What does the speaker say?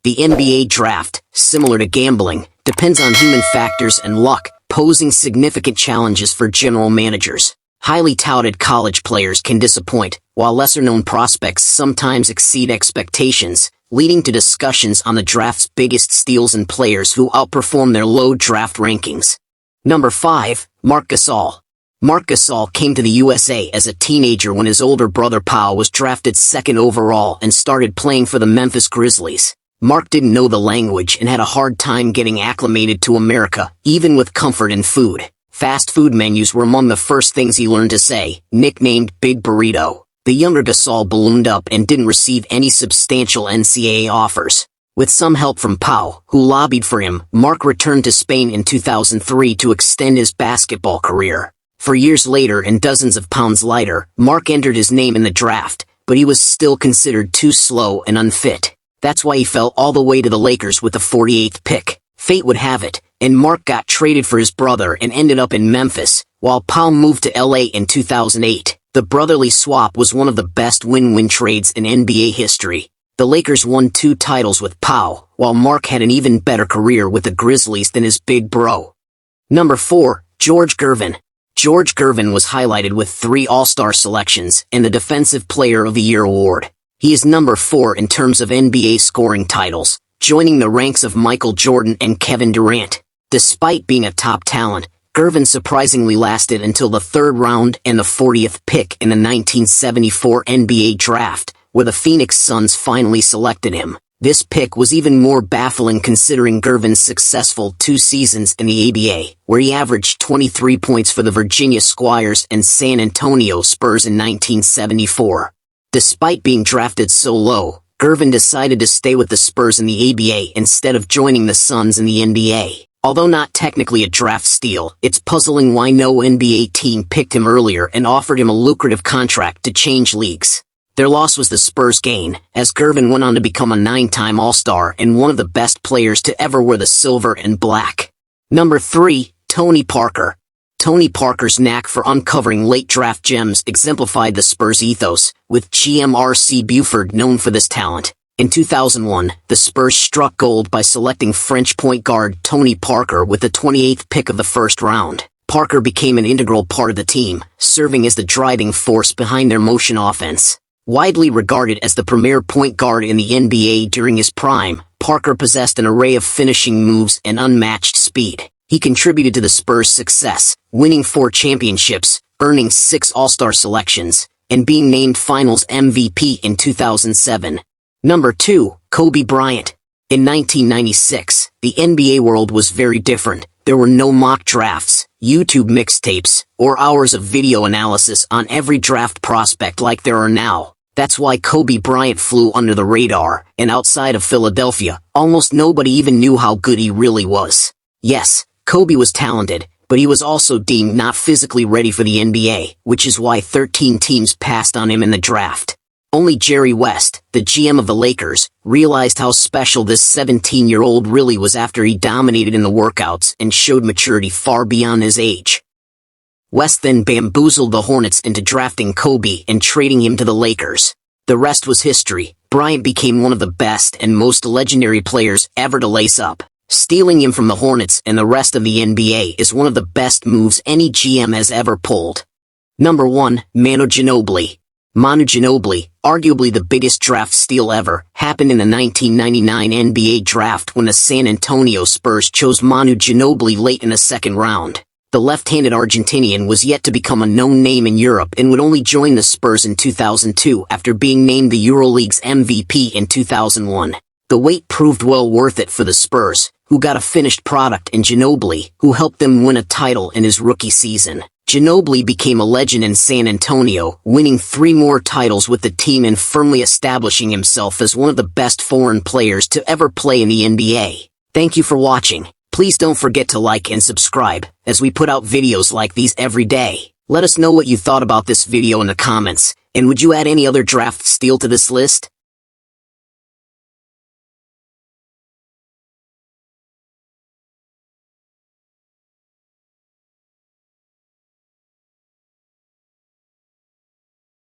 The NBA draft, similar to gambling, depends on human factors and luck, posing significant challenges for general managers. Highly touted college players can disappoint, while lesser-known prospects sometimes exceed expectations, leading to discussions on the draft's biggest steals and players who outperform their low draft rankings. Number 5. Marc Gasol. Marc Gasol came to the USA as a teenager when his older brother Pau was drafted second overall and started playing for the Memphis Grizzlies. Marc didn't know the language and had a hard time getting acclimated to America, even with comfort and food. Fast food menus were among the first things he learned to say, nicknamed Big Burrito. The younger Gasol ballooned up and didn't receive any substantial NCAA offers. With some help from Pau, who lobbied for him, Marc returned to Spain in 2003 to extend his basketball career. For years later and dozens of pounds lighter, Marc entered his name in the draft, but he was still considered too slow and unfit. That's why he fell all the way to the Lakers with the 48th pick. Fate would have it, and Marc got traded for his brother and ended up in Memphis, while Pau moved to LA in 2008. The brotherly swap was one of the best win-win trades in NBA history. The Lakers won 2 titles with Pau, while Marc had an even better career with the Grizzlies than his big bro. Number 4. George Gervin. George Gervin was highlighted with 3 All-Star selections and the Defensive Player of the Year award. He is number 4 in terms of NBA scoring titles, joining the ranks of Michael Jordan and Kevin Durant. Despite being a top talent, Gervin surprisingly lasted until the 3rd round and the 40th pick in the 1974 NBA draft, where the Phoenix Suns finally selected him. This pick was even more baffling considering Gervin's successful 2 seasons in the ABA, where he averaged 23 points for the Virginia Squires and San Antonio Spurs in 1974. Despite being drafted so low, Gervin decided to stay with the Spurs in the ABA instead of joining the Suns in the NBA. Although not technically a draft steal, it's puzzling why no NBA team picked him earlier and offered him a lucrative contract to change leagues. Their loss was the Spurs' gain, as Gervin went on to become a 9-time All-Star and one of the best players to ever wear the silver and black. Number 3. Tony Parker. Tony Parker's knack for uncovering late draft gems exemplified the Spurs' ethos, with GM R.C. Buford known for this talent. In 2001, the Spurs struck gold by selecting French point guard Tony Parker with the 28th pick of the 1st round. Parker became an integral part of the team, serving as the driving force behind their motion offense. Widely regarded as the premier point guard in the NBA during his prime, Parker possessed an array of finishing moves and unmatched speed. He contributed to the Spurs' success, winning 4 championships, earning 6 All-Star selections, and being named Finals MVP in 2007. Number 2. Kobe Bryant. In 1996, the NBA world was very different. There were no mock drafts, YouTube mixtapes, or hours of video analysis on every draft prospect like there are now. That's why Kobe Bryant flew under the radar, and outside of Philadelphia, almost nobody even knew how good he really was. Yes, Kobe was talented, but he was also deemed not physically ready for the NBA, which is why 13 teams passed on him in the draft. Only Jerry West, the GM of the Lakers, realized how special this 17-year-old really was after he dominated in the workouts and showed maturity far beyond his age. West then bamboozled the Hornets into drafting Kobe and trading him to the Lakers. The rest was history. Bryant became one of the best and most legendary players ever to lace up. Stealing him from the Hornets and the rest of the NBA is one of the best moves any GM has ever pulled. Number 1. Manu Ginobili. Manu Ginobili, arguably the biggest draft steal ever, happened in the 1999 NBA draft when the San Antonio Spurs chose Manu Ginobili late in the 2nd round. The left-handed Argentinian was yet to become a known name in Europe and would only join the Spurs in 2002 after being named the EuroLeague's MVP in 2001. The wait proved well worth it for the Spurs, who got a finished product in Ginobili, who helped them win a title in his rookie season. Ginobili became a legend in San Antonio, winning 3 more titles with the team and firmly establishing himself as one of the best foreign players to ever play in the NBA. Thank you for watching. Please don't forget to like and subscribe, as we put out videos like these every day. Let us know what you thought about this video in the comments, and would you add any other draft steal to this list?